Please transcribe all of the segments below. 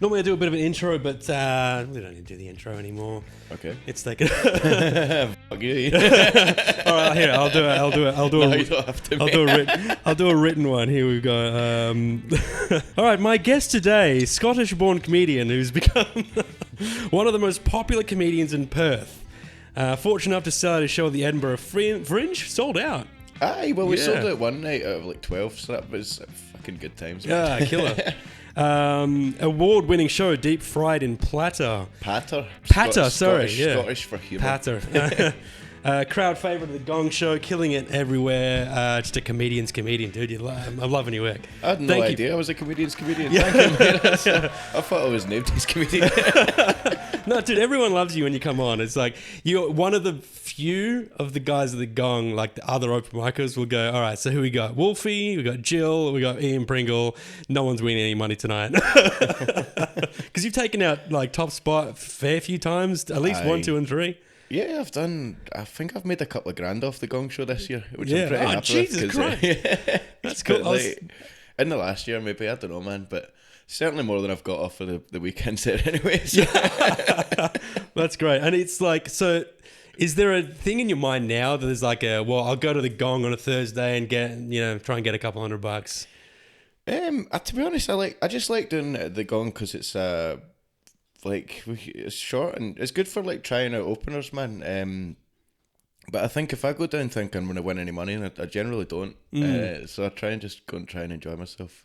Normally I do a bit of an intro, but we don't need to do the intro anymore. Okay. It's taken. Fuck you. All right, here I'll do it. No, you don't have to. I'll do a written one. Here we go. All right, my guest today, Scottish-born comedian who's become one of the most popular comedians in Perth. Fortunate enough to sell out a show at the Edinburgh Fringe, sold out. Aye, well, we Yeah. sold it one night out of like 12, so that was fucking good times. Yeah, killer. Award-winning show, Deep Fried in Platter. Patter. Scottish for humour. Patter. Crowd favourite of the Gong Show, killing it everywhere. Just a comedian's comedian, dude. I'm loving your work. I had no Thank you. idea I was a comedian's comedian. Thank you, mate. I thought I was nobody's comedian. No, dude, everyone loves you when you come on. It's like you're one of the few of the guys at the Gong, like the other open micers, will go, all right, so who we got? Wolfie, we got Jill, we got IAIN Pringle. No one's winning any money tonight. Because you've taken out like top spot a fair few times, at least Aye. 1, 2, and 3. Yeah, I think I've made a couple of grand off the Gong Show this year, which Yeah. I'm pretty Oh, happy Jesus with. Christ. That's cool. But, like, in the last year, maybe, I don't know, man, but certainly more than I've got off of the weekends there anyway. So. That's great. And it's like, so is there a thing in your mind now that there's like I'll go to the Gong on a Thursday and try and get a couple $100? To be honest, I just like doing the Gong because it's it's short and it's good for like trying out openers, man. But I think if I go down thinking I'm going to win any money, and I generally don't, so I try and just go and try and enjoy myself.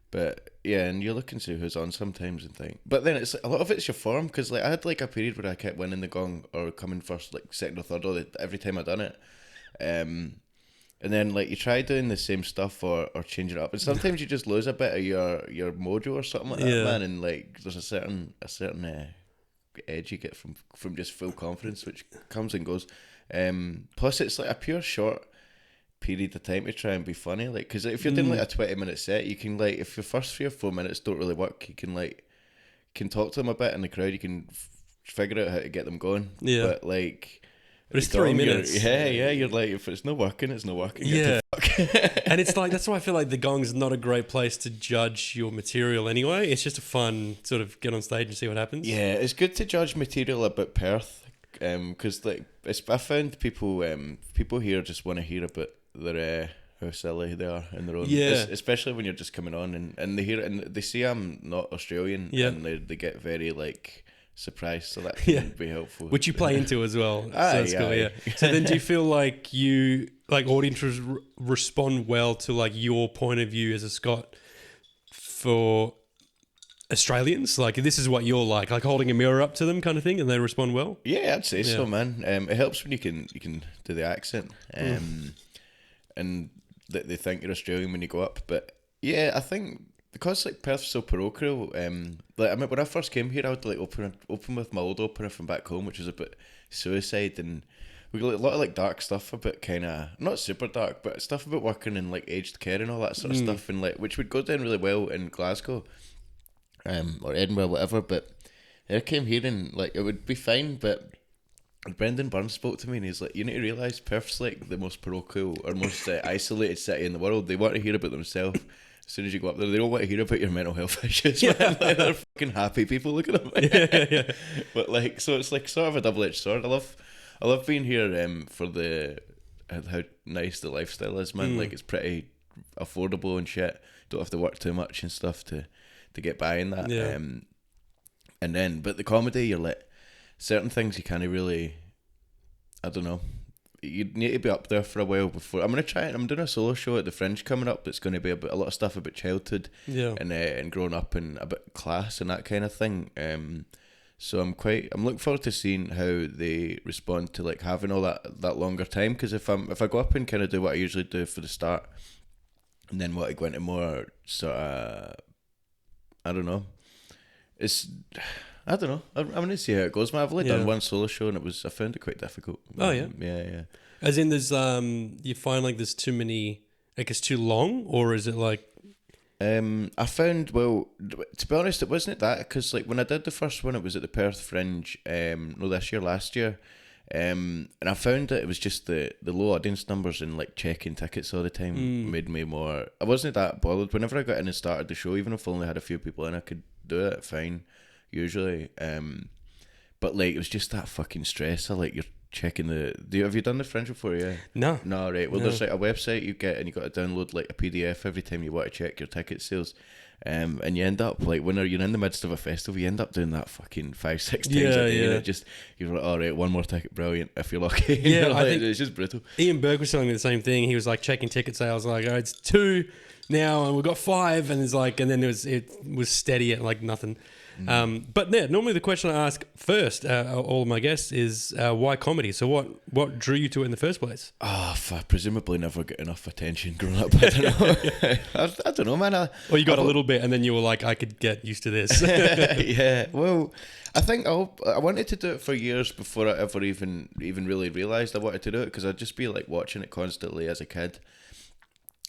But yeah, and you look and see who's on sometimes and think. But then it's a lot of it's your form because like I had like a period where I kept winning the Gong or coming first, like second or third every time I done it. And then like you try doing the same stuff or changing it up, and sometimes you just lose a bit of your mojo or something like that, man. And like there's a certain edge you get from just full confidence, which comes and goes. Plus it's like a pure short period of time to try and be funny, like because if you're doing like a 20-minute set, you can like if your first 3 or 4 minutes don't really work, you can talk to them a bit in the crowd, you can figure out how to get them going. Yeah. But like. But it's 3 minutes. Yeah. You're like, if it's not working, it's not working. Yeah. And it's like, that's why I feel like the Gong's not a great place to judge your material anyway. It's just a fun sort of get on stage and see what happens. Yeah, it's good to judge material about Perth, because like I found people here just want to hear about their how silly they are in their own. Yeah. Especially when you're just coming on and they hear it and they see I'm not Australian. Yeah. And they get very like surprised, so that can be helpful. Which you play into as well. So that's cool, aye. yeah. So then do you feel like audiences respond well to like your point of view as a Scot for Australians? Like this is what you're like holding a mirror up to them kind of thing, and they respond well? Yeah, I'd say so, man. It helps when you can do the accent, and they think you're Australian when you go up. But yeah, I think because like Perth's so parochial, like I mean, when I first came here, I would like open with my old opener from back home, which was about suicide, and we got like, a lot of like dark stuff, about kind of not super dark, but stuff about working in like aged care and all that sort of stuff, and like which would go down really well in Glasgow, or Edinburgh, whatever. But I came here and like it would be fine, but Brendan Burns spoke to me and he's like, you need to realise Perth's like the most parochial or most isolated city in the world. They want to hear about themselves. As soon as you go up there, they don't want to hear about your mental health issues, man. Like, they're fucking happy people. Look at them. Yeah. But like, so it's like sort of a double-edged sword. I love being here for the how nice the lifestyle is, man. Like it's pretty affordable and shit. Don't have to work too much and stuff to get by in that. Yeah. And then, but the comedy, you're like certain things you can't really. I don't know. You need to be up there for a while before. I'm gonna try it. I'm doing a solo show at the Fringe coming up. It's going to be about a lot of stuff about childhood, and growing up and about class and that kind of thing. So I'm looking forward to seeing how they respond to like having all that longer time. Because if I go up and kind of do what I usually do for the start, and then what I go into more sort of, I don't know. I don't know. I'm gonna see how it goes. Man, I've only done one solo show and I found it quite difficult. Oh yeah, yeah. As in, there's you find like there's too many, like it's too long, or is it like? I found, well, to be honest, it wasn't that because like when I did the first one, it was at the Perth Fringe. Last year. And I found that it was just the low audience numbers and like checking tickets all the time made me more. I wasn't that bothered. Whenever I got in and started the show, even if I only had a few people in, I could do it fine, usually. But like it was just that fucking stress. I like you're checking have you done the Fringe before? Yeah. No. No, right. Well, No. there's like a website you get, and you got to download like a PDF every time you want to check your ticket sales. And you end up like when you're in the midst of a festival, you end up doing that fucking 5-6 times a day. And it just you're like, all right, one more ticket, brilliant. If you're lucky, Yeah, like, I think it's just brutal. Ian Berg was telling me the same thing. He was like checking ticket sales, like, oh, it's 2 now, and we've got 5, and it's like, and then it was steady at like nothing. But yeah, normally the question I ask first, all of my guests, is why comedy? So what drew you to it in the first place? I presumably never get enough attention growing up. I don't know. I don't know, man. Or you got a little bit, and then you were like, I could get used to this. Yeah. Well, I think I wanted to do it for years before I ever even really realised I wanted to do it, because I'd just be like watching it constantly as a kid.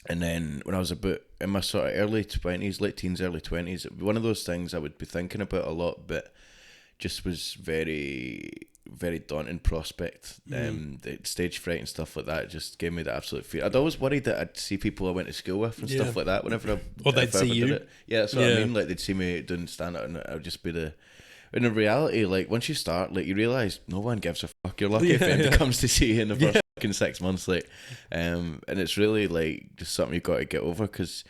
And then when I was about in my sort of early 20s, late teens, early 20s, one of those things I would be thinking about a lot, but just was very, very daunting prospect. The stage fright and stuff like that just gave me the absolute fear. I'd always worried that I'd see people I went to school with and stuff like that whenever or they'd see you. Yeah, that's what I mean. Like they'd see me doing stand-up, and I would just be the... And in reality, like once you start, like you realise no one gives a fuck. You're lucky if anybody comes to see you in the first fucking 6 months, like, and it's really like just something you've got to get over. Because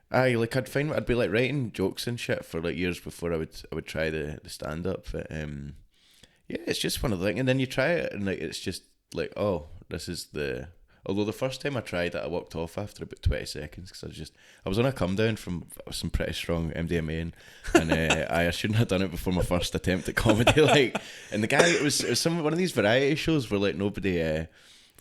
I'd find I'd be like writing jokes and shit for like years before I would try the stand up. But yeah, it's just one of the things. And then you try it, and like it's just like, oh, this is the. Although the first time I tried it, I walked off after about 20 seconds because I was on a come down from some pretty strong MDMA, and I shouldn't have done it before my first attempt at comedy. Like, and the guy, it was one of these variety shows where like nobody.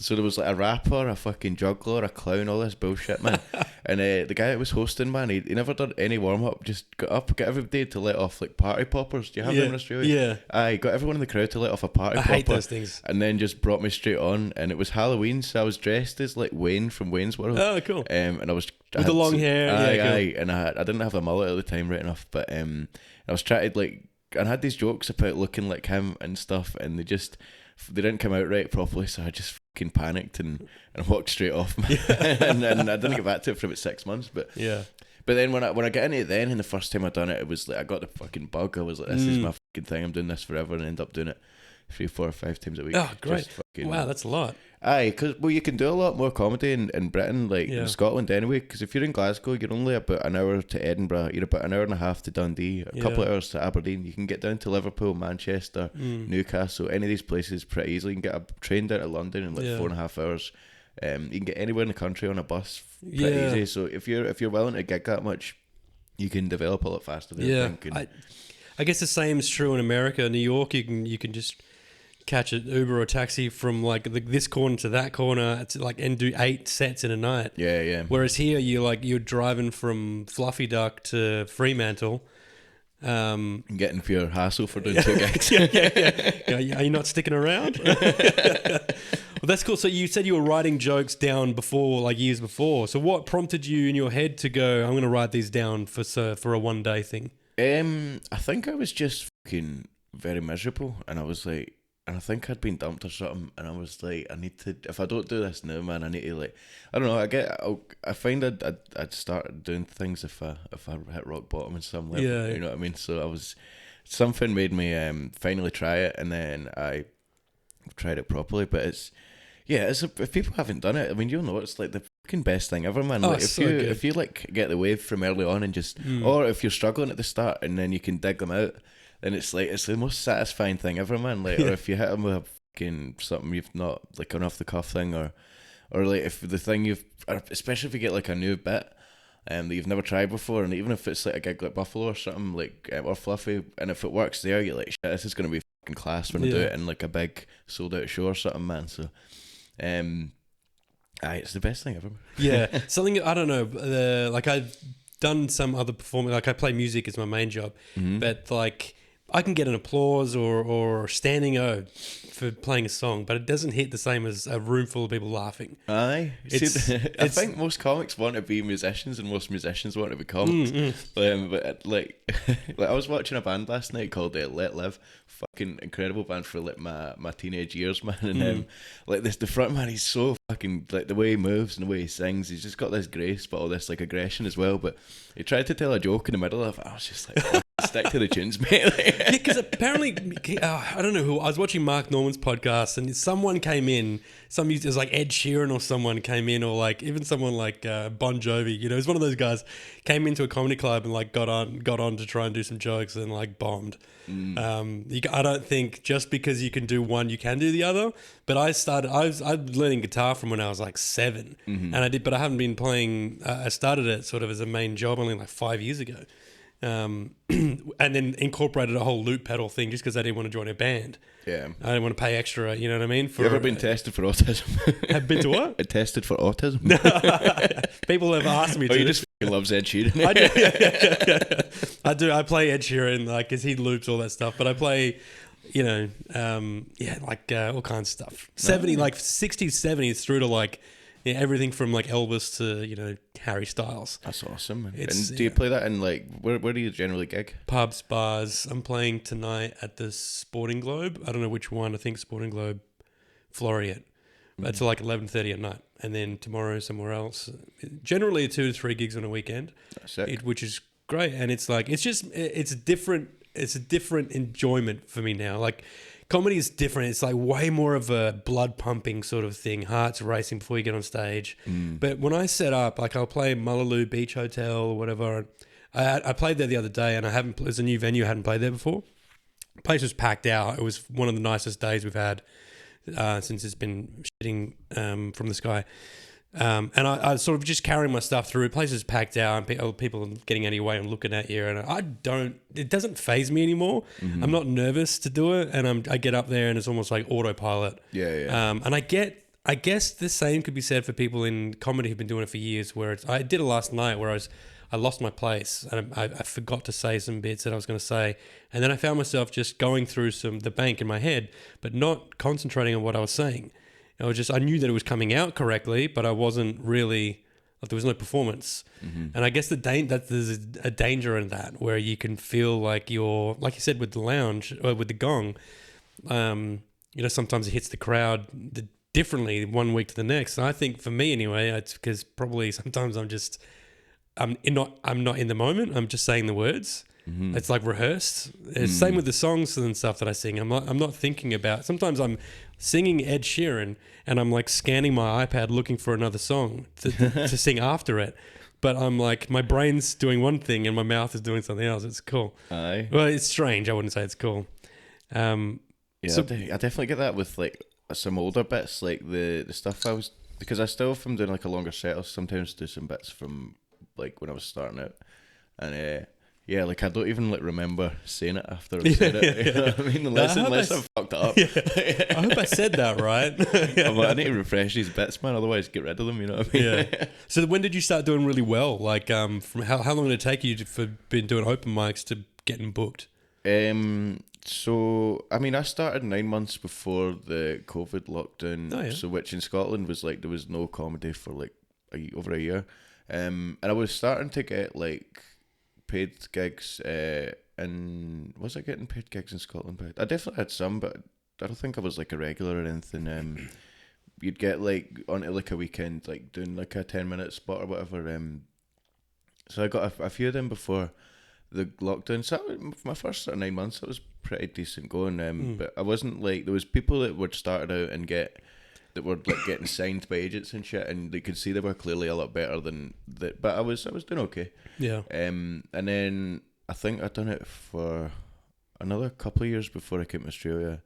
So there was like a rapper, a fucking juggler, a clown, all this bullshit, man. And the guy that was hosting, man, he never done any warm up. Just got up, got everybody to let off like party poppers. Do you have them in Australia? Yeah. I got everyone in the crowd to let off a party popper. I hate those things. And then just brought me straight on, and it was Halloween, so I was dressed as like Wayne from Wayne's World. Oh, cool. And I was with the long hair. Aye, and I didn't have a mullet at the time, right enough, but I was trying to like, and I had these jokes about looking like him and stuff, and they didn't come out right properly, so I just fucking panicked and walked straight off. and I didn't get back to it for about 6 months. But then when I get into it then, and the first time I done it, it was like I got the fucking bug. I was like, this is my fucking thing. I'm doing this forever, and I end up doing it 3, 4, 5 times a week. Oh, great! Wow, that's a lot. Aye, because you can do a lot more comedy in Britain, like in Scotland anyway. Because if you're in Glasgow, you're only about an hour to Edinburgh. You're about an hour and a half to Dundee. A couple of hours to Aberdeen. You can get down to Liverpool, Manchester, Newcastle, any of these places pretty easily. You can get a train down to London in like 4.5 hours. You can get anywhere in the country on a bus pretty easy. So if you're willing to gig that much, you can develop a lot faster than I think. I guess the same is true in America. New York, you can just catch an Uber or taxi from like this corner to that corner, and do 8 sets in a night. Yeah. Whereas here, you're driving from Fluffy Duck to Fremantle. Getting for your hassle for doing 2 gigs. Are you not sticking around? Well, that's cool. So you said you were writing jokes down before, like years before. So what prompted you in your head to go, I'm going to write these down for a one-day thing? I think I was just fucking very miserable, and I was like, and I think I'd been dumped or something, and I was like, I need to, if I don't do this now, man, I need to, like, I don't know, I find I'd start doing things if I hit rock bottom in some level, you know what I mean? So something made me finally try it, and then I tried it properly. But it's if people haven't done it, I mean, you'll know it's like the fucking best thing ever, man. Like if you like get the wave from early on and just, or if you're struggling at the start and then you can dig them out, then it's like it's the most satisfying thing ever, man. Like, or if you hit them with a fucking something you've not, like an off the cuff thing, or like if the thing especially if you get like a new bit that you've never tried before, and even if it's like a gig like Buffalo or something, like or Fluffy, and if it works there, you're like, shit, this is gonna be fucking class when I do it in like a big sold out show or something, man. So it's the best thing ever. Yeah, something, I don't know, like I've done some other performing, like I play music as my main job, but like I can get an applause or standing O for playing a song, but it doesn't hit the same as a room full of people laughing. Aye. I think most comics want to be musicians and most musicians want to be comics. But like, like I was watching a band last night called Let Live. Fucking incredible band for like my teenage years, man. And like the front man, he's so fucking, like the way he moves and the way he sings, he's just got this grace but all this like aggression as well. But he tried to tell a joke in the middle of it. I was just like, stick to the tunes, mate. Yeah, because apparently, I don't know who, I was watching Mark Norman's podcast and someone came in, it was like Ed Sheeran or someone came in, or like even someone like Bon Jovi, you know, he's one of those guys, came into a comedy club and like got on to try and do some jokes and like bombed. I don't think just because you can do one, you can do the other. But I was learning guitar from when I was like 7, but I haven't been playing. I started it sort of as a main job only like 5 years ago. And then incorporated a whole loop pedal thing just because I didn't want to join a band. Yeah. I didn't want to pay extra, you know what I mean? You ever been tested for autism? Have been to what? Tested for autism? People have asked me to. Oh, you just fucking loves Ed Sheeran. I do. Yeah. I do. I play Ed Sheeran, like, because he loops all that stuff. But I play, you know, all kinds of stuff. 60s, 70s through to like, everything from like Elvis to, you know, Harry Styles. That's awesome. And do you play that in like, where do you generally gig? Pubs, bars. I'm playing tonight at the Sporting Globe. I don't know which one. I think Sporting Globe, Florian. It's like 11:30 at night. And then tomorrow somewhere else. Generally 2 to 3 gigs on a weekend. That's it. Which is great. And it's like, it's a different enjoyment for me now. Like, comedy is different. It's like way more of a blood pumping sort of thing. Heart's racing before you get on stage. But when I set up, like I'll play Mullaloo Beach Hotel or whatever. I played there the other day and there's a new venue I hadn't played there before. The place was packed out. It was one of the nicest days we've had since it's been shitting from the sky. And I sort of just carrying my stuff through. Places packed out, and people are getting out of your way and looking at you. And it doesn't faze me anymore. I'm not nervous to do it, and I get up there and it's almost like autopilot. Yeah. And I guess the same could be said for people in comedy who've been doing it for years. I did it last night where I lost my place and I forgot to say some bits that I was going to say, and then I found myself just going through the bank in my head, but not concentrating on what I was saying. I knew that it was coming out correctly, but I wasn't really, like, there was no performance. And I guess that there's a danger in that, where you can feel like you're, like you said with the lounge, or with the gong, sometimes it hits the crowd differently one week to the next. And I think for me anyway, it's because probably sometimes I'm not in the moment. I'm just saying the words. It's like rehearsed. It's same with the songs and stuff that I sing. I'm not thinking about. Sometimes I'm singing Ed Sheeran and I'm like scanning my iPad looking for another song to sing after it. But I'm like, my brain's doing one thing and my mouth is doing something else. It's cool. Aye. Well, it's strange. I wouldn't say it's cool. I definitely get that with like some older bits, like the stuff because I still, if I'm doing like a longer set, I'll sometimes do some bits from like when I was starting out, and like I don't even like remember saying it after I said it. You know what I mean? Unless I'm fucked up. I hope I said that right. I'm like, I need to refresh these bits, man. Otherwise, get rid of them. You know what I mean? Yeah. So when did you start doing really well? Like, from how long did it take you for been doing open mics to getting booked? So I mean, I started 9 months before the COVID lockdown. Oh, yeah. So which in Scotland was like there was no comedy for like over a year, and I was starting to get like paid gigs, and was I getting paid gigs in Scotland? But I definitely had some, but I don't think I was like a regular or anything. You'd get like onto like a weekend, like doing like a 10-minute spot or whatever. So I got a few of them before the lockdown. So my first sort of 9 months, it was pretty decent going. But I wasn't like, there was people that would started out and that were like getting signed by agents and shit, and they could see they were clearly a lot better than that. But I was doing okay. Yeah. And then I think I'd done it for another couple of years before I came to Australia.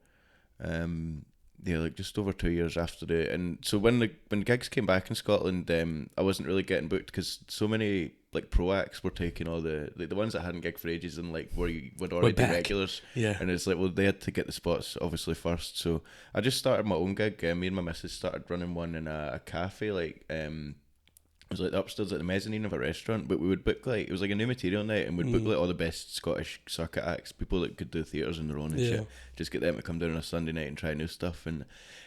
Like just over 2 years after it. And so when gigs came back in Scotland, I wasn't really getting booked because so many like pro acts were taking all the ones that hadn't gigged for ages and like would already be regulars. Yeah. And it's like, well, they had to get the spots obviously first. So I just started my own gig. Me and my missus started running one in a cafe, like was like upstairs at the mezzanine of a restaurant, but we would book like, it was like a new material night, and we'd book like all the best Scottish circuit acts, people that could do theatres on their own and shit. Just get them to come down on a Sunday night and try new stuff, and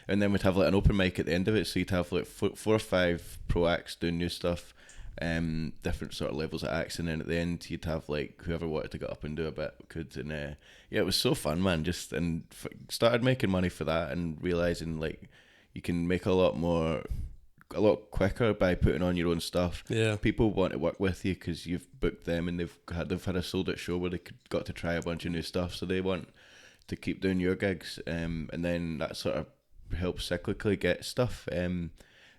then we'd have like an open mic at the end of it, so you'd have like four or five pro acts doing new stuff, different sort of levels of acts, and then at the end you'd have like whoever wanted to get up and do a bit could, and yeah, it was so fun, man. Just and started making money for that, and realizing like you can make a lot quicker by putting on your own stuff. Yeah, people want to work with you because you've booked them, and they've had a sold out show where they got to try a bunch of new stuff, so they want to keep doing your gigs, and then that sort of helps cyclically get stuff.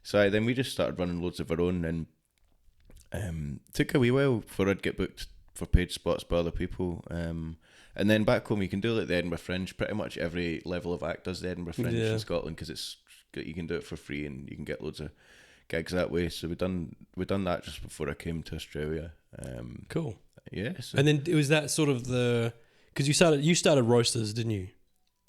So then we just started running loads of our own, and took a wee while before I'd get booked for paid spots by other people. And then back home you can do like the Edinburgh Fringe. Pretty much every level of act does the Edinburgh Fringe in Scotland, because you can do it for free and you can get loads of gigs that way. So we done that just before I came to Australia. Cool. Yeah. So. And then it was that sort of because you started Roasters, didn't you?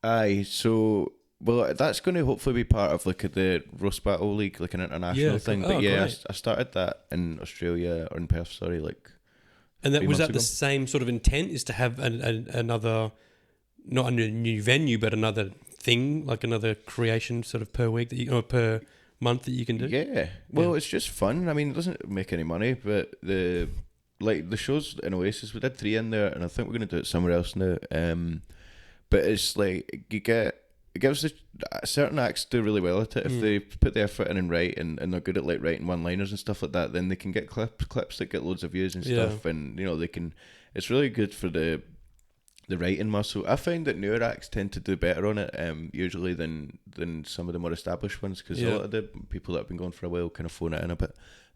Aye. So well, that's going to hopefully be part of like the Roast Battle League, like an international thing. But I started that in Australia, or in Perth, sorry, like. And that was that the same sort of intent, is to have another, not a new venue, but another thing, like another creation sort of per week or per month that you can do? Yeah. Well, it's just fun. I mean, it doesn't make any money, but the shows in Oasis, we did 3 in there, and I think we're going to do it somewhere else now. But it's like it gives certain acts do really well at it. If they put the effort in and write, and they're good at like writing one-liners and stuff like that, then they can get clips that get loads of views and stuff, and they can. It's really good for the writing muscle. I find that newer acts tend to do better on it, usually than some of the more established ones, because a lot of the people that have been going for a while kind of phone it in a bit.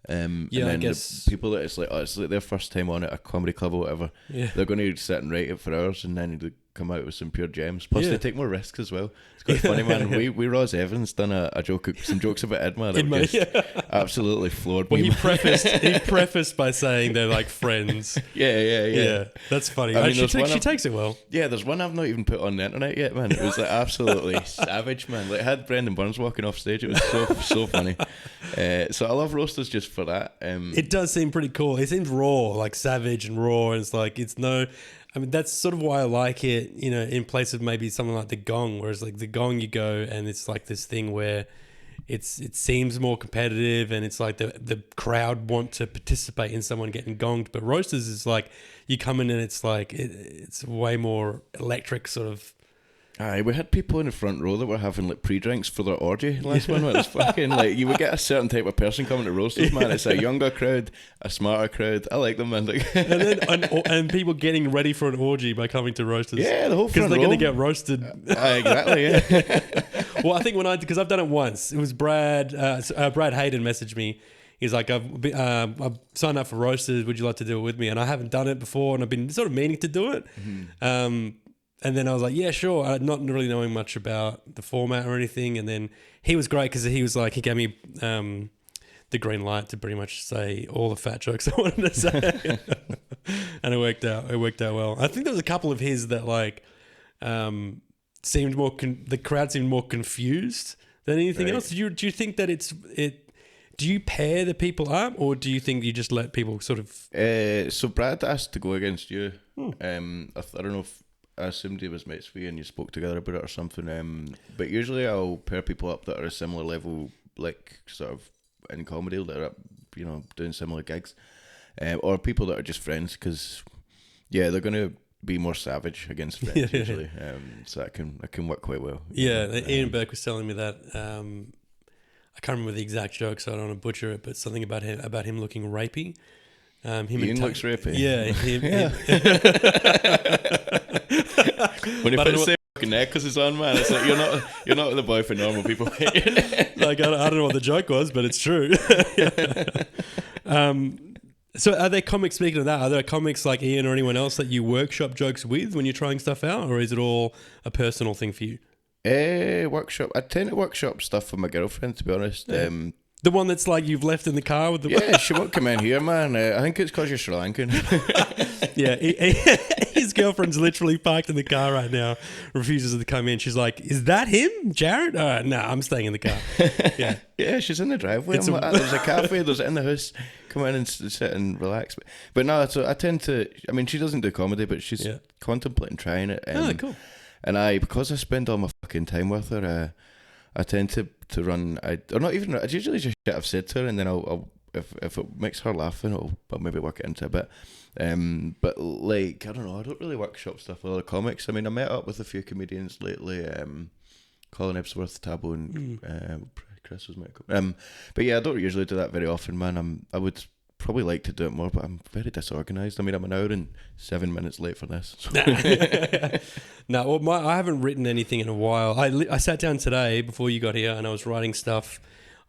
And then I guess the people that it's like their first time on at a comedy club or whatever, they're going to sit and write it for hours, and then they come out with some pure gems. Plus they take more risks as well. It's quite funny, man. We Roz Evans done some jokes about Edma that absolutely floored me. Well, he prefaced by saying they're like friends. Yeah. That's funny. I mean, she takes it well. Yeah, there's one I've not even put on the internet yet, man. It was like absolutely savage, man. Like, I had Brendan Burns walking off stage. It was so funny. So I love Roasters just for that. It does seem pretty cool. It seems raw, like savage and raw. And it's like I mean, that's sort of why I like it, in place of maybe something like the Gong, whereas like the Gong you go and it's like this thing where it seems more competitive, and it's like the crowd want to participate in someone getting gonged. But Roasters is like you come in and it's like it's way more electric sort of. Aye, we had people in the front row that were having like pre-drinks for their orgy last one. It was fucking like, you would get a certain type of person coming to Roasters, man. It's a younger crowd, a smarter crowd. I like them, man. Like and then and people getting ready for an orgy by coming to Roasters. Yeah, the whole front row, because they're going to get roasted. Exactly. Yeah. Well, I think because I've done it once. It was Brad Hayden messaged me. He's like, I've signed up for Roasters. Would you like to do it with me? And I haven't done it before, and I've been sort of meaning to do it. Mm-hmm. And then I was like, yeah, sure. Not really knowing much about the format or anything. And then he was great because he was like, he gave me the green light to pretty much say all the fat jokes I wanted to say. And it worked out. It worked out well. I think there was a couple of his that like seemed more, the crowd seemed more confused than anything else. Do you think that do you pair the people up, or do you think you just let people sort of... So Brad asked to go against you. I don't know if... I assumed he was mates with you and you spoke together about it or something. But usually I'll pair people up that are a similar level, like sort of in comedy, that are doing similar gigs, or people that are just friends, because they're going to be more savage against friends usually. So that can work quite well. Yeah, Ian Burke was telling me that. I can't remember the exact joke, so I don't want to butcher it, but something about him looking rapey. Ian looks rapey. Yeah. When he puts the fucking necklaces on, man, it's like you're not the boy for normal people. Like I don't know what the joke was, but it's true. So are there comics, speaking of that, are there comics like Ian or anyone else that you workshop jokes with when you're trying stuff out, or is it all a personal thing for you? Workshop. I tend to workshop stuff for my girlfriend, to be honest. The one that's like you've left in the car with the... Yeah, she won't come in here, man. I think it's because you're Sri Lankan. Yeah, his girlfriend's literally parked in the car right now, refuses to come in. She's like, is that him, Jared? No, I'm staying in the car. Yeah. Yeah, she's in the driveway. I'm like, there's a cafe, there's it in the house. Come in and sit and relax. But no, so I tend to, I mean, she doesn't do comedy, but she's contemplating trying it. Cool. And because I spend all my fucking time with her, I tend to run, or not even, I usually just shit I've said to her, and then I'll if it makes her laugh, then I'll maybe work it into a bit. But like, I don't know, I don't really workshop stuff with other comics. I mean, I met up with a few comedians lately, Colin Ebsworth, Tabo, and Chris was met. But yeah, I don't usually do that very often, man. I would probably like to do it more, but I'm very disorganised. I mean, I'm an hour and 7 minutes late for this. So. No, well, I haven't written anything in a while. I sat down today before you got here, and I was writing stuff.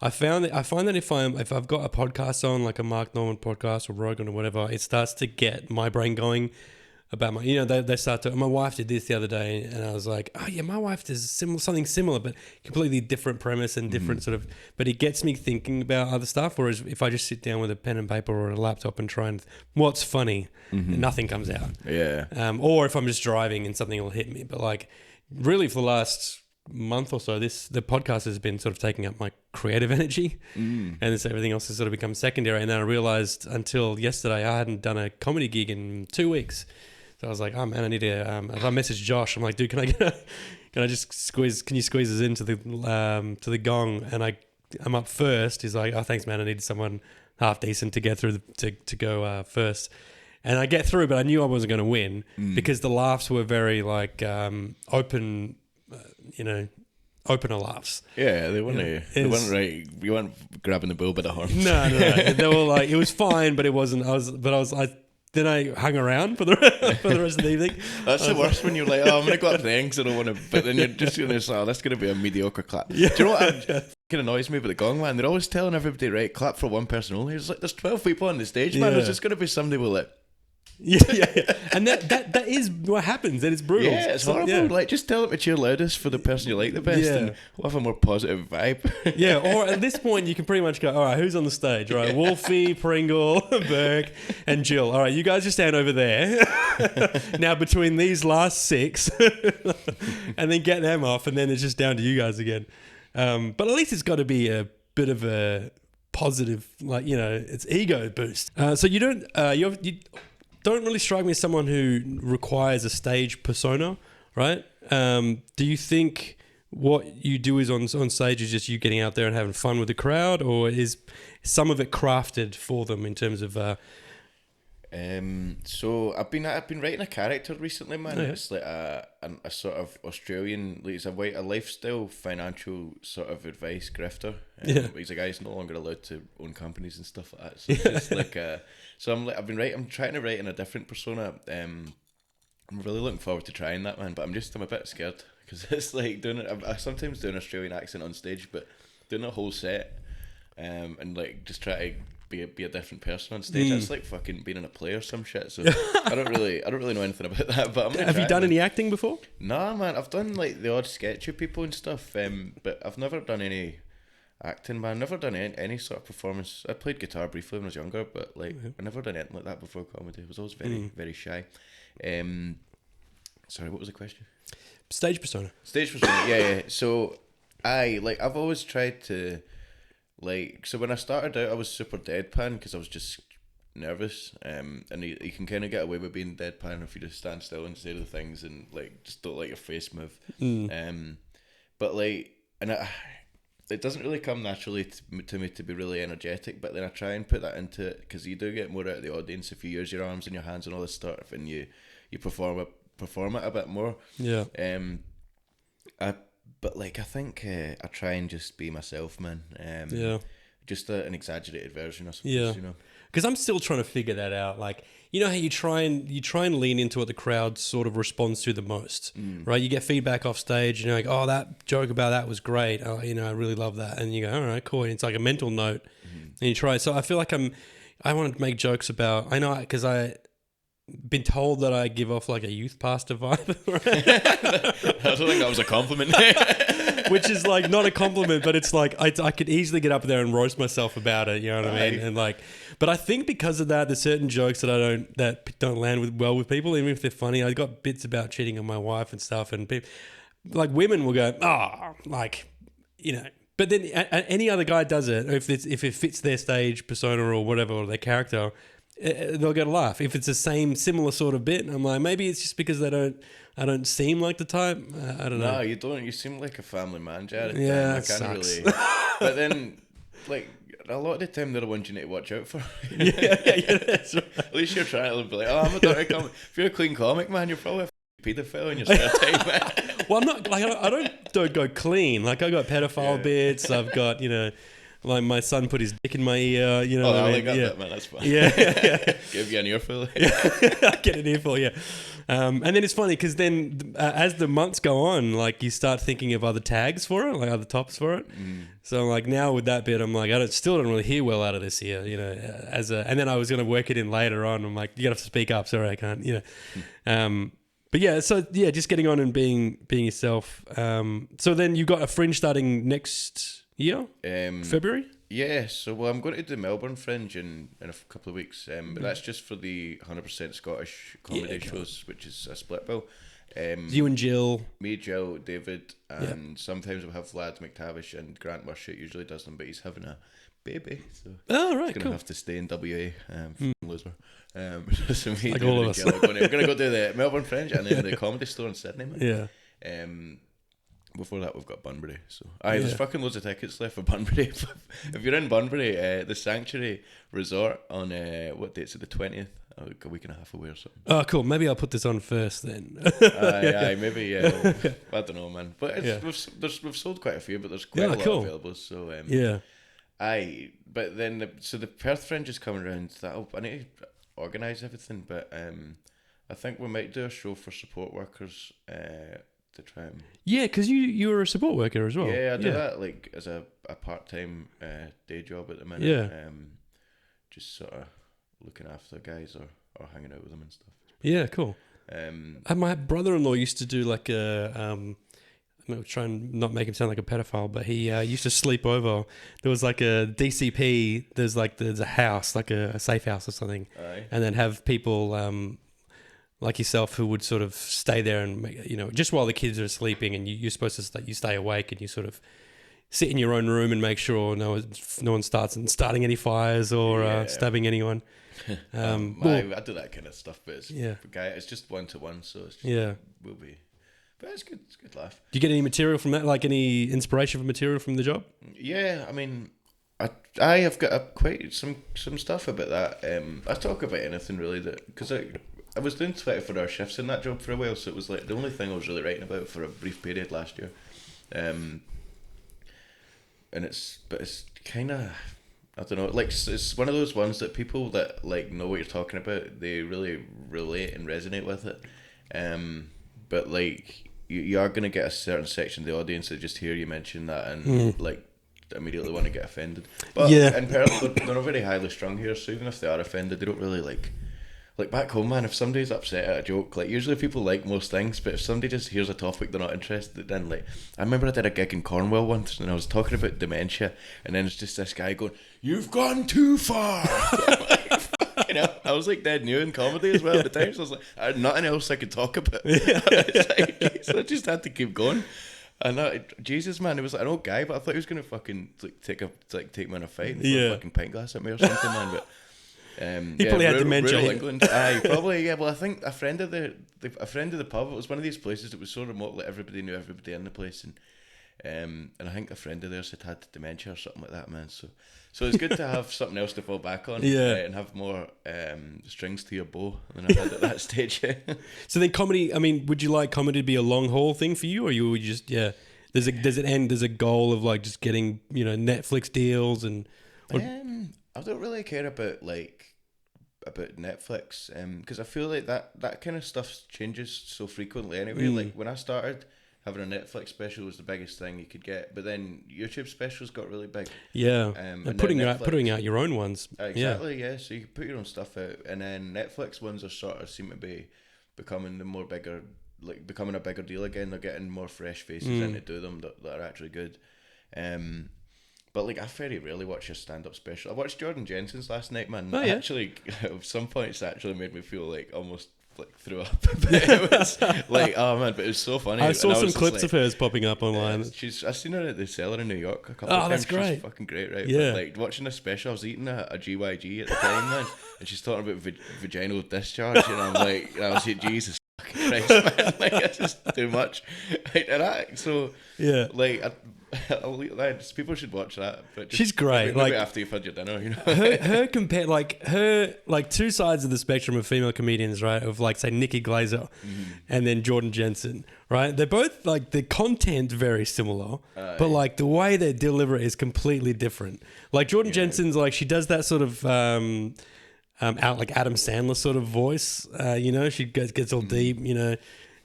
I find that if I've got a podcast on, like a Mark Norman podcast or Rogan or whatever, it starts to get my brain going about they start to. My wife did this the other day, and I was like, oh yeah, my wife does something similar, but completely different premise and different sort of. But it gets me thinking about other stuff. Whereas if I just sit down with a pen and paper or a laptop and try and what's funny, nothing comes out. Yeah. Or if I'm just driving and something will hit me. But like, really, for the last month or so, the podcast has been sort of taking up my creative energy, and this everything else has sort of become secondary. And then I realized until yesterday I hadn't done a comedy gig in 2 weeks. So I was like, oh man, I need to. I messaged Josh. I'm like, dude, can you squeeze us into the gong? And I'm up first. He's like, oh thanks man, I needed someone half decent to get through to go first. And I get through, but I knew I wasn't going to win because the laughs were very like open, opener laughs. Yeah, they weren't. They weren't right. You weren't grabbing the bull by the horns. No. They were like, it was fine, but it wasn't. Then I hung around for the rest of the evening. That's the worst when you're like, oh, I'm going to go up thanks, I don't want to, but then you're just going to say, oh, that's going to be a mediocre clap. Yeah. Do you know what fucking annoys me about the gong, man? They're always telling everybody, right, clap for one person only. It's like, there's 12 people on the stage, man. There's just going to be somebody with it. Yeah. And that is what happens, and it's brutal. Yeah, it's horrible. Yeah. Like, just tell them to cheer loudest for the person you like the best, and we'll have a more positive vibe. Yeah, or at this point, you can pretty much go, all right, who's on the stage? All right, Wolfie, Pringle, Burke, and Jill. All right, you guys just stand over there. Now, between these last 6, and then get them off, and then it's just down to you guys again. But at least it's got to be a bit of a positive, like, it's ego boost. So you don't, you don't really strike me as someone who requires a stage persona, right? Do you think what you do is on stage is just you getting out there and having fun with the crowd, or is some of it crafted for them in terms of? So I've been writing a character recently, man. Oh, yeah. It's like a sort of Australian, like it's a lifestyle financial sort of advice grifter. He's a guy who's no longer allowed to own companies and stuff like that. So it's just like I'm trying to write in a different persona. I'm really looking forward to trying that, man. But I'm a bit scared because it's like I sometimes do an Australian accent on stage, but doing a whole set, and like just try to be a different person on stage. That's like fucking being in a play or some shit. So I don't really know anything about that. But have you done any acting before? Nah, man. I've done like the odd sketch of people and stuff. But I've never done any acting, man. Never done any sort of performance. I played guitar briefly when I was younger, but like I never done anything like that before comedy. I was always very very shy. Sorry, what was the question? Stage persona. Yeah. So I've always tried to. Like, so when I started out, I was super deadpan because I was just nervous. And you can kind of get away with being deadpan if you just stand still and say the things and like just don't let your face move. But like, it doesn't really come naturally to me to be really energetic. But then I try and put that into it because you do get more out of the audience if you use your arms and your hands and all this stuff, and you perform it a bit more. Yeah. But like, I think I try and just be myself, man. Just an exaggerated version, I suppose. Yeah. Because I'm still trying to figure that out. Like, you know how you try and lean into what the crowd sort of responds to the most, right? You get feedback off stage, and you're like, oh, that joke about that was great. Oh, I really love that. And you go, all right, cool. And it's like a mental note, and you try. So I feel like I want to make jokes about. I know because been told that I give off like a youth pastor vibe. I don't think that was a compliment. which is like not a compliment, but it's like I could easily get up there and roast myself about it. You know what I mean? And like, but I think because of that, there's certain jokes that don't land well with people, even if they're funny. I got bits about cheating on my wife and stuff, and people, like women will go, like, you know. But then any other guy does it, if it fits their stage persona or whatever, or their character, they'll get a laugh. If it's the similar sort of bit, I'm like, maybe it's just because I don't seem like the type. I don't know. No, you don't. You seem like a family man, Jared. Yeah, I it can't sucks. really. But then, like, a lot of the time, they're the ones you need to watch out for. yeah, that's right. At least you're trying to be like, I'm a dirty comic. If you're a clean comic, man, you're probably a paedophile in your spare time, man. Well, I'm not like I don't go clean. Like I got pedophile bits. I've got like my son put his dick in my ear. You know what I mean? That, man. That's fine. Yeah. Give you an earful. Get an earful. Yeah. And then it's funny because then as the months go on, like you start thinking of other tags for it, like other tops for it. So like now with that bit, I'm like still don't really hear well out of this here. And then I was going to work it in later on. I'm like, you have to speak up. Sorry, I can't. But yeah, so yeah, just getting on and being yourself. So then you got a Fringe starting next year, February. Yeah, so I'm going to do the Melbourne Fringe in a couple of weeks, but that's just for the 100% Scottish comedy shows, which is a split bill. You and Jill. Me, Jill, David, and sometimes we'll have Vlad McTavish, and Grant Murshit usually does them, but he's having a baby, so right, he's going to have to stay in WA, loser. So me, like David, all of and us. Jill we're going to go do the Melbourne Fringe and then the Comedy Store in Sydney, man. Yeah. Before that, we've got Bunbury. So, there's fucking loads of tickets left for Bunbury. If you're in Bunbury, the Sanctuary Resort on what date's it? The 20th, like a week and a half away or something. Oh, cool. Maybe I'll put this on first then. Maybe. Yeah, I don't know, man. But we've sold quite a few, but there's quite a lot available. So But then the Perth Fringe is coming around. I need to organise everything, but I think we might do a show for support workers. To try and because you were a support worker as well. Yeah, I do that like as a part-time day job at the minute. Yeah. Just sort of looking after guys or hanging out with them and stuff. Yeah, cool. My brother-in-law used to do like I'm going to try and not make him sound like a pedophile, but he used to sleep over. There was like a DCP, there's a house, like a safe house or something. Aye. And then have people like yourself who would sort of stay there and, just while the kids are sleeping, and you're supposed to you stay awake and you sort of sit in your own room and make sure no one starting any fires or stabbing anyone. I do that kind of stuff, but it's just one-to-one, so it's just, will be. But it's good. It's a good laugh. Do you get any material from that? Like any inspiration for material from the job? Yeah, I mean, I have got quite some stuff about that. I talk about anything really because I was doing 24-hour shifts in that job for a while, so it was like the only thing I was really writing about for a brief period last year. And it's kind of, I don't know, like it's one of those ones that people that like know what you're talking about, they really relate and resonate with it. But like you are going to get a certain section of the audience that just hear you mention that and like immediately want to get offended. But in Perth, they're not very highly strung here, so even if they are offended, they don't really like back home, man, if somebody's upset at a joke, like usually people like most things, but if somebody just hears a topic they're not interested in, like I remember I did a gig in Cornwall once and I was talking about dementia, and then it's just this guy going, "You've gone too far." I was like dead new in comedy as well at the time, so I was like, I had nothing else I could talk about. So I just had to keep going. And Jesus, man, it was like an old guy, but I thought he was gonna fucking take me in a fight and throw a fucking pint glass at me or something, man. But he probably had dementia. Rural England. Aye, probably. Yeah. Well, I think a friend of the pub. It was one of these places that was so remote that everybody knew everybody in the place, and I think a friend of theirs had dementia or something like that, man. So it's good to have something else to fall back on, and have more strings to your bow than I had at that stage. So then, comedy. I mean, would you like comedy to be a long haul thing for you, or you would just Does it end? There's a goal of like just getting Netflix deals and. I don't really care about Netflix, because I feel like that kind of stuff changes so frequently anyway. Like when I started, having a Netflix special was the biggest thing you could get, but then YouTube specials got really big. Yeah, and putting out your own ones. Exactly, yeah. So you can put your own stuff out, and then Netflix ones seem to be becoming the more bigger like becoming a bigger deal again. They're getting more fresh faces in to do them that are actually good. But like I very rarely watch a stand-up special. I watched Jordan Jensen's last night, man. Oh, yeah? Actually, at some points, actually made me feel like almost like threw up. But it was like, oh man, but it was so funny. I saw some was clips like, of hers popping up online. I've seen her at the Cellar in New York a couple of times. That's great. She's fucking great, right? Yeah. But, like watching a special, I was eating a GYG at the time, man, and she's talking about vaginal discharge, and I'm like, I was like, Jesus fucking Christ, man, like it's just too much. Like, Yeah. like. People should watch that. But just, She's great. Maybe like after you've had your dinner, you know. her two sides of the spectrum of female comedians, right? Of like say Nikki Glaser, and then Jordan Jensen, right? They're both like the content very similar, but like the way they deliver it is completely different. Like Jordan Jensen's like she does that sort of out like Adam Sandler sort of voice. You know, she gets all deep. You know.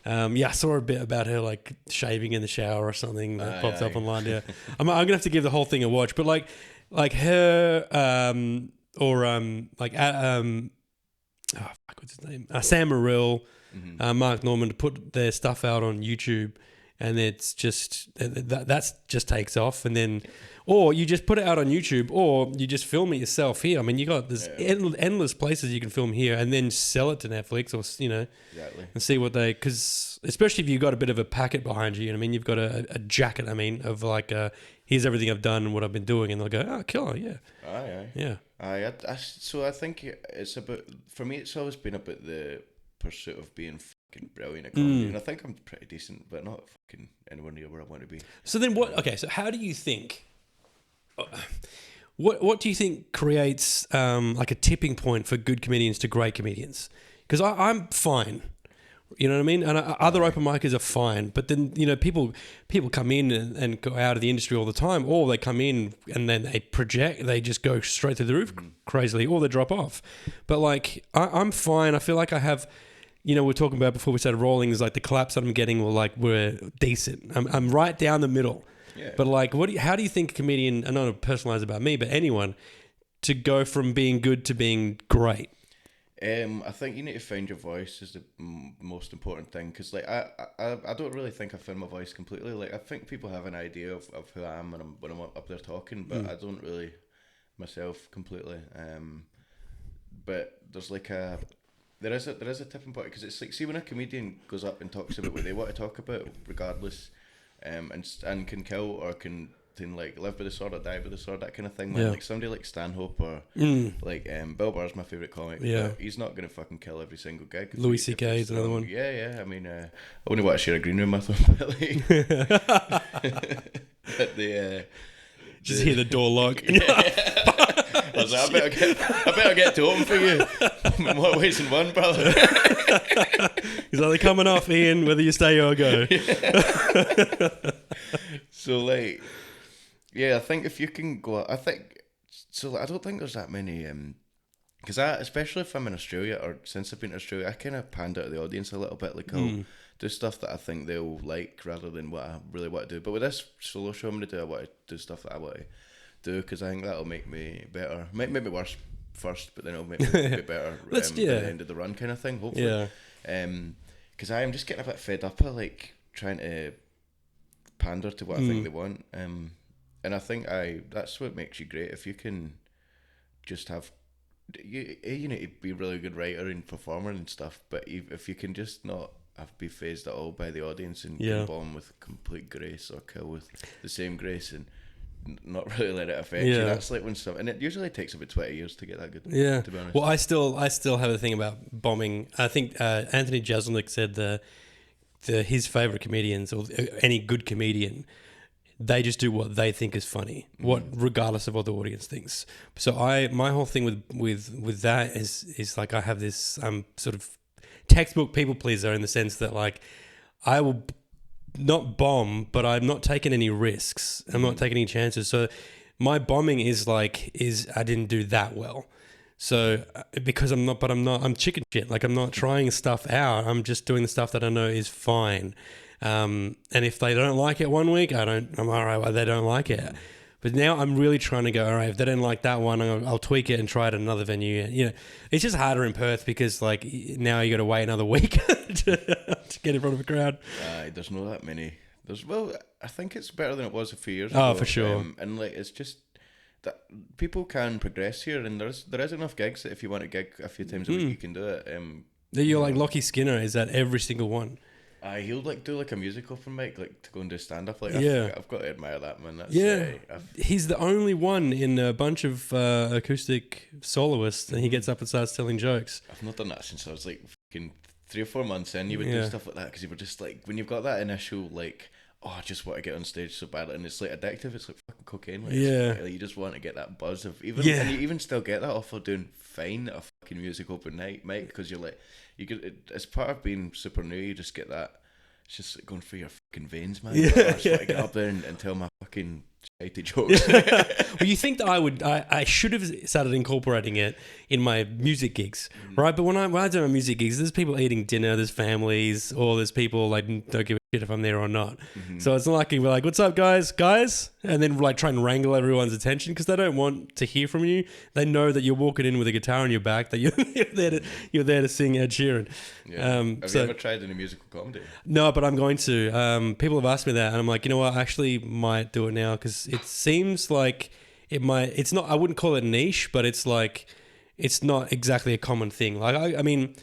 I saw a bit about her like shaving in the shower or something that pops up online. Yeah, I'm gonna have to give the whole thing a watch. But like her what's his name? Sam Morril, Mark Norman to put their stuff out on YouTube, and it's just that's just takes off, and then. Or you just put it out on YouTube, or you just film it yourself here. I mean, you got there's endless places you can film here, and then sell it to Netflix, or and see what they. Because especially if you've got a bit of a packet behind you, I mean, you've got a jacket. I mean, of like, here's everything I've done and what I've been doing, and they'll go, oh, killer, yeah. So I think it's about, for me, it's always been about the pursuit of being fucking brilliant at comedy, and I think I'm pretty decent, but not fucking anywhere near where I want to be. So then what? Okay, so how do you think? What do you think creates like a tipping point for good comedians to great comedians? Because I'm fine, you know what I mean, and other open micers are fine, but then you know people come in and go out of the industry all the time, or they come in and then they just go straight through the roof crazily, or they drop off. But like I'm fine. I feel like I have. You know, we're talking about before we started rolling is like the claps that I'm getting were decent. I'm right down the middle. Yeah. But like, how do you think a comedian, I don't want to personalize about me, but anyone, to go from being good to being great? I think you need to find your voice is the most important thing, because like I don't really think I found my voice completely. Like I think people have an idea of who I am when I'm up there talking, but I don't really myself completely. But there's like there is a tipping point, because it's like, see when a comedian goes up and talks about what they want to talk about, regardless. And can kill or can like live by the sword or die by the sword, that kind of thing, man. Yeah. Like somebody like Stanhope or like Bill Burr's my favourite comic. Yeah, he's not gonna fucking kill every single gig. Louis C.K. is another one. Yeah. I mean, I only want to share a green room with him. But just hear the door lock. I was like, I better get to open for you. In more ways than one, brother. He's like, they're coming off, Ian, whether you stay or go. So, like, yeah, I think if you can go, I don't think there's that many, because especially if I'm in Australia, or since I've been to Australia, I kind of pander to the audience a little bit. Like, I'll do stuff that I think they'll like rather than what I really want to do. But with this solo show I'm going to do, I want to do stuff that I want to do, because I think that'll make me better. Might make me worse first, but then it'll make me be better by the end of the run, kind of thing, hopefully. Yeah. Because I am just getting a bit fed up of like trying to pander to what I think they want. And I think that's what makes you great. If you can just have, you need to be a really good writer and performer and stuff, but if you can just not be phased at all by the audience and get bomb with complete grace, or kill with the same grace, and not really let it affect you. That's like when and it usually takes about 20 years to get that good. Yeah, to be honest. Well, I still have a thing about bombing. I think Anthony Jeselnik said his favorite comedians, or any good comedian, they just do what they think is funny, regardless of what the audience thinks. So my whole thing with that is like I have this sort of textbook people pleaser, in the sense that like I will not bomb, but I'm not taking any risks. I'm not taking any chances. So my bombing is I didn't do that well. So because I'm chicken shit. Like I'm not trying stuff out. I'm just doing the stuff that I know is fine. And if they don't like it one week, I'm all right. Well, they don't like it. But now I'm really trying to go, all right, if they don't like that one, I'll tweak it and try it at another venue. You know, it's just harder in Perth because like now you got to wait another week. to get in front of a crowd. There's not that many. I think it's better than it was a few years Oh, ago. for sure. And like, it's just that people can progress here, and there is enough gigs that if you want to gig a few times a week, you can do it. You're like Lockie Skinner. Is that every single one? He'll like do like a music open mic, like to go and do stand up. Like, Yeah. I've got to admire that, man. That's, He's the only one in a bunch of acoustic soloists, and he gets up and starts telling jokes. I've not done that since I was like fucking 3 or 4 months in. You would do stuff like that because you were just like, when you've got that initial like, oh, I just want to get on stage so badly, and it's like addictive. It's like fucking cocaine. Like, like, you just want to get that buzz of and you even still get that off of doing fine at a fucking music open night, mic, because you're like, it's part of being super new. You just get that. It's just like going through your fucking veins, man. I just want to get up there and tell my fucking shitty jokes. Well, you think that I should have started incorporating it in my music gigs, right? But when I do my music gigs, there's people eating dinner, there's families, or there's people like don't give a shit if I'm there or not. So it's not like we're like, "What's up, guys?" And then like try and wrangle everyone's attention because they don't want to hear from you. They know that you're walking in with a guitar on your back, that you're there to sing Ed Sheeran. Yeah. Have you ever tried any musical comedy? No, but I'm going to. People have asked me that, and I'm like, you know what? I actually might do it now because it seems like it might. It's not. I wouldn't call it niche, but it's like it's not exactly a common thing. Like I mean,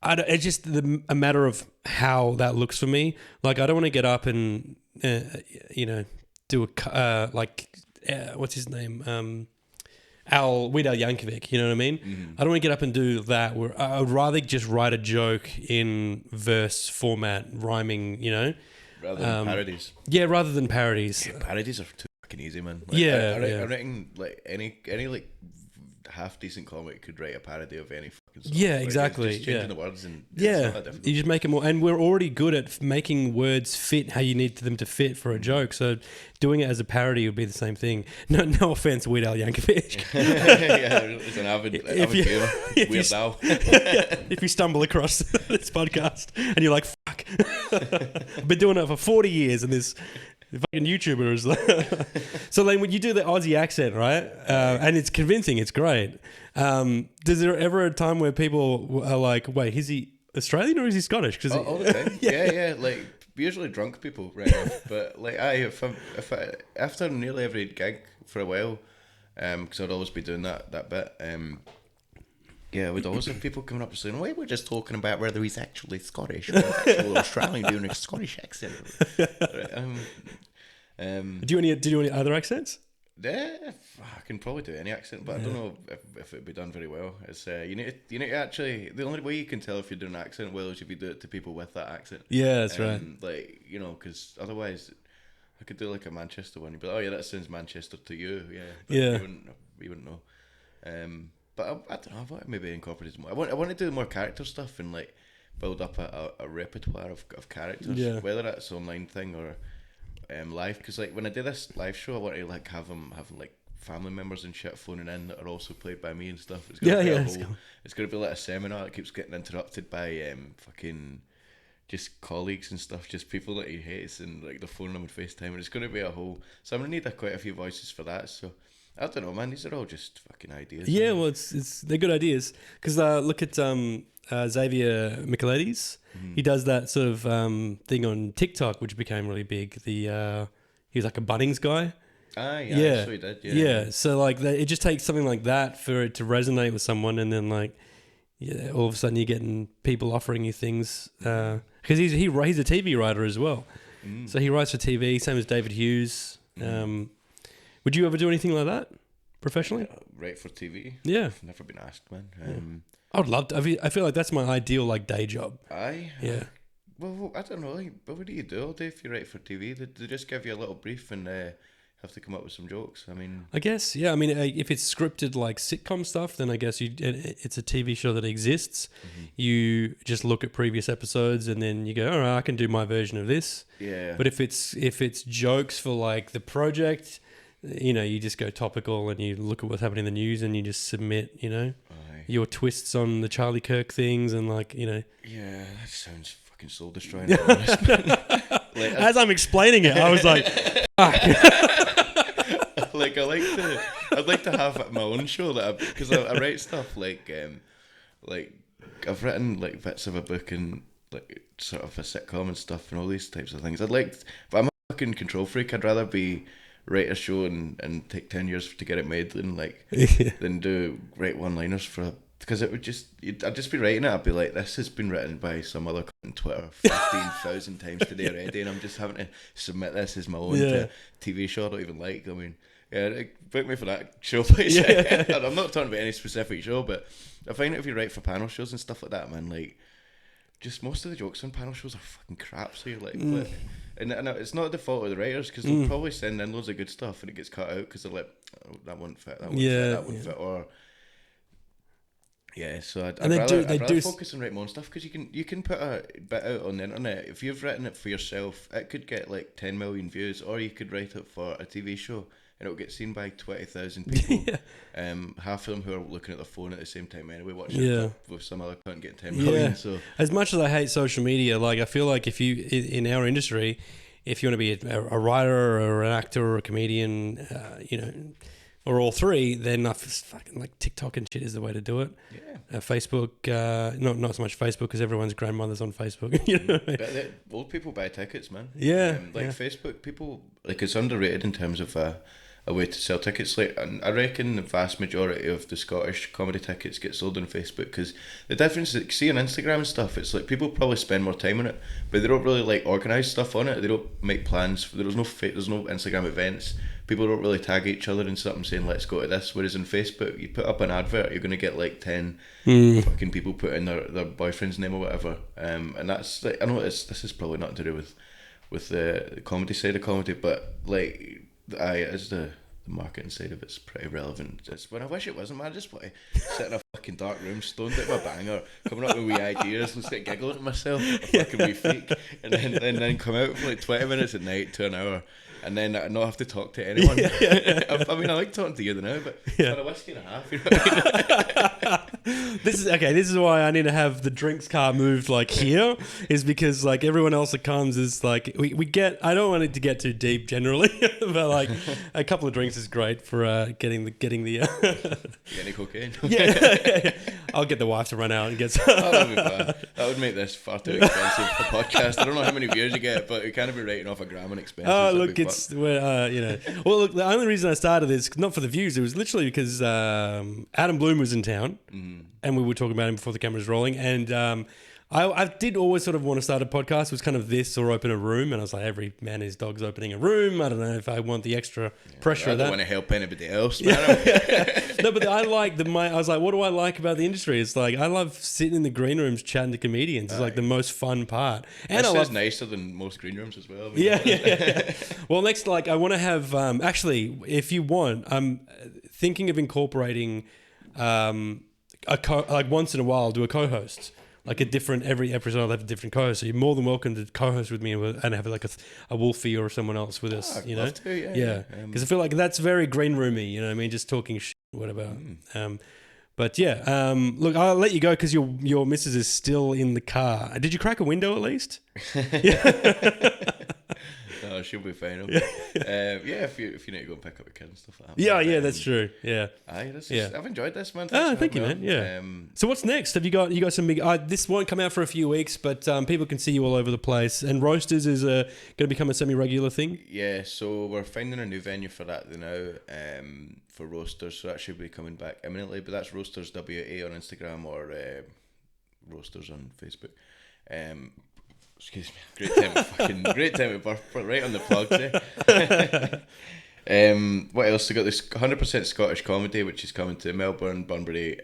it's just a matter of how that looks for me. Like I don't want to get up and do a what's his name? Weird Al Yankovic, you know what I mean? I don't want to get up and do that. I would rather just write a joke in verse format, rhyming, Rather than parodies. Yeah, rather than parodies. Yeah, parodies are too fucking easy, man. Like, Yeah, I reckon like any like half decent comic could write a parody of any fucking song. Yeah, like, exactly. Just changing the words and yeah, it's not that difficult. You just make it more, and we're already good at making words fit how you need them to fit for a joke. So doing it as a parody would be the same thing. No offense, Weird Al Yankovic. Yeah, it's an avid gamer. Weird Al. If you stumble across this podcast and you're like, "Fuck," I've been doing it for 40 years, and this fucking YouTuber is like. So then when you do the Aussie accent, right, and it's convincing, it's great. Does there ever a time where people are like, "Wait, is he Australian or is he Scottish?" Cause all the time. Yeah. Like usually drunk people, right? But like, if I after nearly every gig for a while, because I'd always be doing that bit. We'd always have people coming up and saying, "Wait, we're just talking about whether he's actually Scottish or he's actually Australian doing a Scottish accent." Do you do any other accents? Yeah, I can probably do any accent, but I don't know if it'd be done very well. It's you need to actually, the only way you can tell if you're doing an accent well is if you do it to people with that accent. Yeah, that's right. Like, because otherwise, I could do like a Manchester one. You'd be like, "Oh yeah, that sounds Manchester to you." Yeah. But you wouldn't know. But I don't know. I want to maybe incorporate more. I want to do more character stuff and like build up a repertoire of characters. Yeah. Whether that's online thing or live, because like when I do this live show, I want to like have like family members and shit phoning in that are also played by me and stuff. It's gonna be it's going to be like a seminar that keeps getting interrupted by fucking just colleagues and stuff, just people that he hates, and like they're phoning him on FaceTime, and it's going to be a whole. So I'm gonna need quite a few voices for that. So I don't know, man. These are all just fucking ideas. Yeah, man. well, they're good ideas because look at Xavier Michaelides. He does that sort of thing on TikTok, which became really big. He was like a Bunnings guy. Yeah, so he did. Yeah. So like it just takes something like that for it to resonate with someone, and then like all of a sudden you're getting people offering you things because he's a TV writer as well. So he writes for TV, same as David Hughes. Would you ever do anything like that professionally? Write for TV? Yeah. I've never been asked, man. I would love to. I feel like that's my ideal like day job. Yeah. Well, I don't know. But what do you do all day if you write for TV? They just give you a little brief and have to come up with some jokes. I mean, I guess, yeah. I mean, if it's scripted like sitcom stuff, then I guess it's a TV show that exists. You just look at previous episodes and then you go, all right, I can do my version of this. Yeah. But if it's jokes for like the project, you just go topical and you look at what's happening in the news and you just submit, your twists on the Charlie Kirk things and like, Yeah, that sounds fucking soul destroying. Like, as I'm explaining it, I was like, fuck. Like I'd like to have my own show because I write stuff like I've written like bits of a book and like sort of a sitcom and stuff and all these types of things. If I'm a fucking control freak, I'd rather write a show and take 10 years to get it made than do write one-liners because it would I'd just be writing it. I'd be like, this has been written by some other cunt on Twitter 15,000 times today already, and I'm just having to submit this as my own TV show I don't even like. I mean, yeah, book me for that show, please. Yeah. I'm not talking about any specific show, but I find that if you write for panel shows and stuff like that, man, like, just most of the jokes on panel shows are fucking crap. So you're like, what? And it's not the fault of the writers, because they'll probably send in loads of good stuff and it gets cut out because they're like, oh, that won't fit, that won't fit, or so I'd rather focus on writing my own stuff, because you can put a bit out on the internet. If you've written it for yourself, it could get like 10 million views, or you could write it for a TV show and it'll get seen by 20,000 people. Half of them who are looking at their phone at the same time anyway, watching it with some other cunt getting 10 million. So as much as I hate social media, like, I feel like if you in our industry, if you want to be a writer or an actor or a comedian, or all three, then I fucking like TikTok and shit is the way to do it. Yeah. Facebook, not so much Facebook, because everyone's grandmother's on Facebook. You know what I mean? But old people buy tickets, man. Yeah. Facebook, people, like, it's underrated in terms of a way to sell tickets. Like, and I reckon the vast majority of the Scottish comedy tickets get sold on Facebook, because the difference is, see on Instagram and stuff, it's like people probably spend more time on it, but they don't really like organise stuff on it. They don't make plans. There's no Instagram events. People don't really tag each other in something saying, let's go to this. Whereas on Facebook, you put up an advert, you're going to get like 10 fucking people put in their boyfriend's name or whatever. And that's like, I know this is probably nothing to do with the comedy side of comedy, but like, as the marketing side of it's pretty relevant. It's when I wish it wasn't, man. I just want to sit in a fucking dark room, stoned out my banger, coming up with wee ideas, and start giggling to myself, a fucking wee freak, and then come out for like 20 minutes at night to an hour, and then I not have to talk to anyone. I mean, I like talking to you now, but for a whiskey and a half, you know what I mean? This is why I need to have the drinks car moved like here, is because like everyone else that comes is like we get. I don't want it to get too deep generally, but like a couple of drinks is great for getting the. You get any cocaine? Yeah. I'll get the wife to run out and get some. Oh, that would be bad. That would make this far too expensive for podcast. I don't know how many views you get, but you can't be writing off a gram on expenses. Oh, look, it's well, look, the only reason I started this, not for the views, it was literally because Adam Bloom was in town, and we were talking about him before the camera's rolling, and I did always sort of want to start a podcast. It was kind of this or open a room, and I was like, every man and his dog's opening a room. I don't know if I want the extra pressure of that. I don't want to help anybody else, man. No, but I like I was like, what do I like about the industry? It's like, I love sitting in the green rooms chatting to comedians. It's like the most fun part. And this is nicer than most green rooms as well. I mean, yeah. Well, next, like, I want to have, actually, if you want, I'm thinking of incorporating like once in a while, do a co-host. Like every episode I'll have a different co-host. So you're more than welcome to co-host with me and have like a Wolfie or someone else with us, you know? Love to, yeah. Because I feel like that's very green roomy, you know what I mean? Just talking shit, whatever. But yeah, look, I'll let you go because your missus is still in the car. Did you crack a window at least? No, she'll be fine. If you need to go and pick up a kid and stuff like that. Yeah, that's true. Yeah. I've enjoyed this, man. Thank you, man. Yeah. So what's next? Have you got some big? This won't come out for a few weeks, but people can see you all over the place. And Roasters is going to become a semi-regular thing. Yeah. So we're finding a new venue for that now. For Roasters, so that should be coming back imminently. But that's Roasters WA on Instagram or Roasters on Facebook. Excuse me. Great time of birth, right on the plug there. What else? We got this 100% Scottish comedy, which is coming to Melbourne, Bunbury,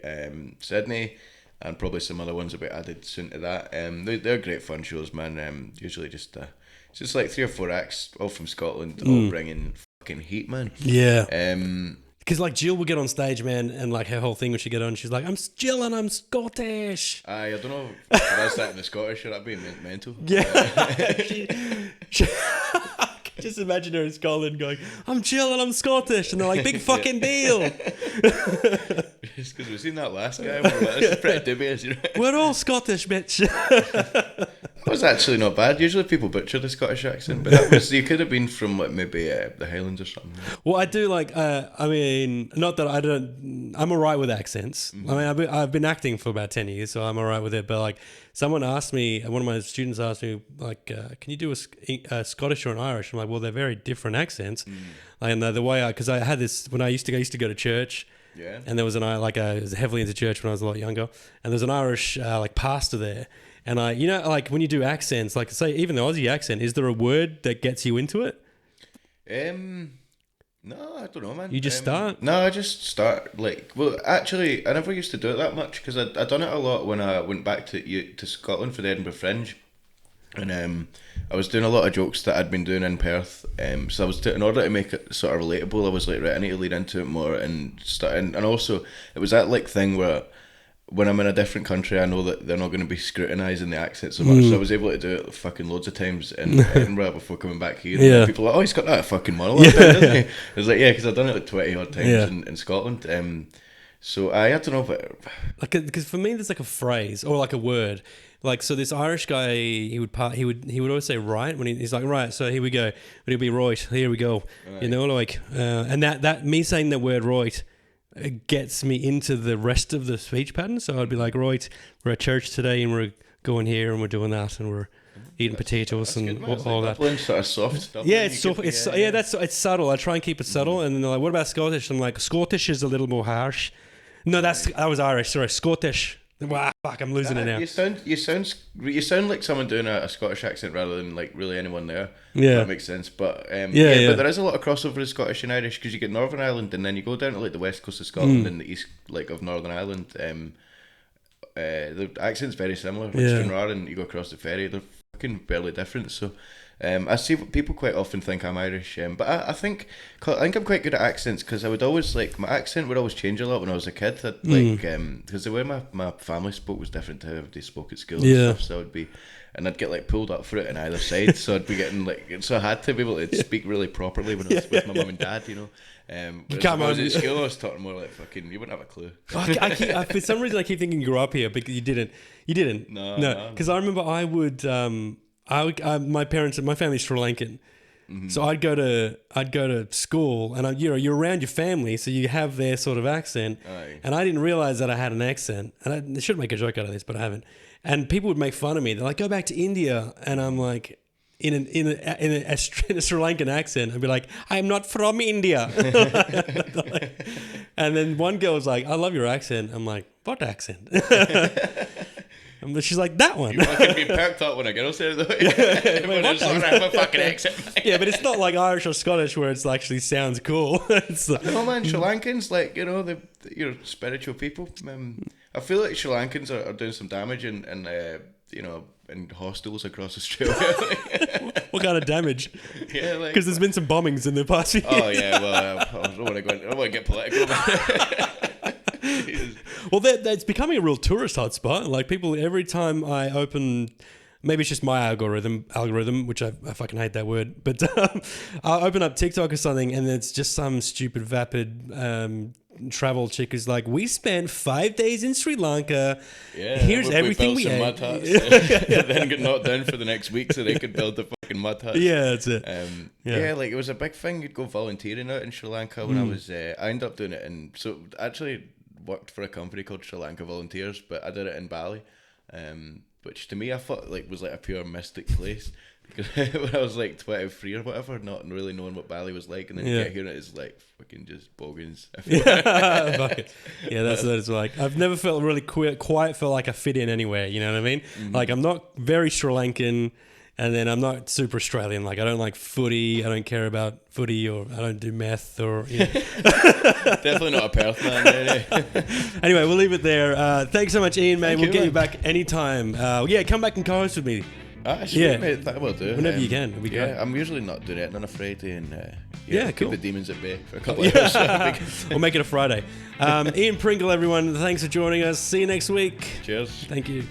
Sydney, and probably some other ones will be added soon to that. They're great fun shows, man. Usually just it's just like 3 or 4 acts, all from Scotland, all bringing fucking heat, man. Yeah. Because like Jill will get on stage, man, and like her whole thing when she get on, she's like, "I'm Jill and I'm Scottish." I don't know if that's that in the Scottish, that'd be mental. Yeah. Just imagine her in Scotland going, "I'm Jill and I'm Scottish," and they're like, "Big fucking deal." Just because we've seen that last guy, we're like, this is pretty dubious, you know. We're all Scottish, bitch. That was actually not bad. Usually people butcher the Scottish accent, but that was, you could have been from like maybe the Highlands or something. Well, I do like. I mean, not that I don't. I'm alright with accents. I mean, I've been acting for about 10 years, so I'm alright with it. But like, someone asked me, one of my students asked me, like, can you do a Scottish or an Irish? I'm like, well, they're very different accents. And the way because I had this when I used to go to church. Yeah. And there was I was heavily into church when I was a lot younger, and there's an Irish like pastor there, and like when you do accents, like say even the Aussie accent, is there a word that gets you into it? No, I don't know, man. You just start? No, I just start like. Well, actually, I never used to do it that much because I done it a lot when I went back to Scotland for the Edinburgh Fringe, and I was doing a lot of jokes that I'd been doing in Perth. So I was in order to make it sort of relatable, I was like, right, I need to lead into it more and start. And also, it was that like thing where when I'm in a different country, I know that they're not going to be scrutinising the accent so much. So I was able to do it fucking loads of times in Edinburgh before coming back here. Yeah. And people are like, oh, he's got that fucking monologue, doesn't he? I was like, yeah, because I've done it like 20 odd times in Scotland. So I don't know, but like because for me, there's like a phrase or like a word. Like so, this Irish guy, he would always say right when he's like right. So here we go, but he'll be right. Here we go. Right. You know, like and that me saying the word right gets me into the rest of the speech pattern. So I'd be like, right, we're at church today and we're going here and we're doing that and we're eating potatoes and all that. Sort of soft stuff. Yeah, it's soft. It's subtle. I try and keep it subtle. And then they're like, what about Scottish? I'm like, Scottish is a little more harsh. No, that was Irish. Sorry, Scottish. Wow, fuck, I'm losing it now. You sound like someone doing a Scottish accent rather than like really anyone there. Yeah, that makes sense. But but there is a lot of crossover in Scottish and Irish because you get Northern Ireland and then you go down to like the west coast of Scotland and the east like of Northern Ireland. The accent's very similar. Like Stranraer, and you go across the ferry, they're fucking barely different. So. I see people quite often think I'm Irish, but I think I'm quite good at accents because I would always like my accent would always change a lot when I was a kid. Because the way my family spoke was different to how they spoke at school and stuff. So I'd get like pulled up for it on either side. So I'd be getting like I had to be able to speak really properly when I was with my mum and dad. You know, when I was at school, I was talking more like fucking. You wouldn't have a clue. For some reason, I keep thinking you grew up here, but you didn't. You didn't. No. Because I remember I would. My family's Sri Lankan, so I'd go to school, and you're around your family, so you have their sort of accent, and I didn't realize that I had an accent, and I should make a joke out of this, but I haven't. And people would make fun of me. They're like, "Go back to India," and I'm like, in a Sri Lankan accent, I'd be like, "I am not from India," and then one girl was like, "I love your accent." I'm like, "What accent?" But she's like, that one. You fucking be perked up when a girl says that. Everyone is like, I have a fucking accent. Yeah, but it's not like Irish or Scottish where it actually sounds cool. It's like, no, man, Sri Lankans, like, you know, you're spiritual people. I feel like Sri Lankans are doing some damage in hostels across Australia. What kind of damage? Yeah, like... Because there's been some bombings in the past few years. Oh, yeah, well, I don't want to get political about it. Well, it's becoming a real tourist hotspot. Like people, every time I open, maybe it's just my algorithm, which I fucking hate that word. But I open up TikTok or something, and it's just some stupid vapid travel chick who's like, "We spent 5 days in Sri Lanka. Yeah, here's everything we ate." Mud huts, then get knocked down for the next week so they could build the fucking mud huts. Yeah, that's it. Like it was a big thing. You'd go volunteering out in Sri Lanka when I was. I ended up doing it, and so actually. Worked for a company called Sri Lanka Volunteers, but I did it in Bali, which to me I thought like was like a pure mystic place because when I was like 23 or whatever, not really knowing what Bali was like, and then you get here and it's like fucking just boggins. That's like I've never felt really quite felt like I fit in anywhere. You know what I mean? Like I'm not very Sri Lankan. And then I'm not super Australian. Like I don't like footy. I don't care about footy, or I don't do meth, or Definitely not a Perth man. Anyway, we'll leave it there. Thanks so much, Ian, mate. We'll get you back anytime. Come back and co-host with me. Mate, that will do. Whenever you can. It'll be great. I'm usually not doing it on a Friday, and cool. Keep the demons at bay for a couple of hours. We'll make it a Friday. Ian Pringle, everyone. Thanks for joining us. See you next week. Cheers. Thank you.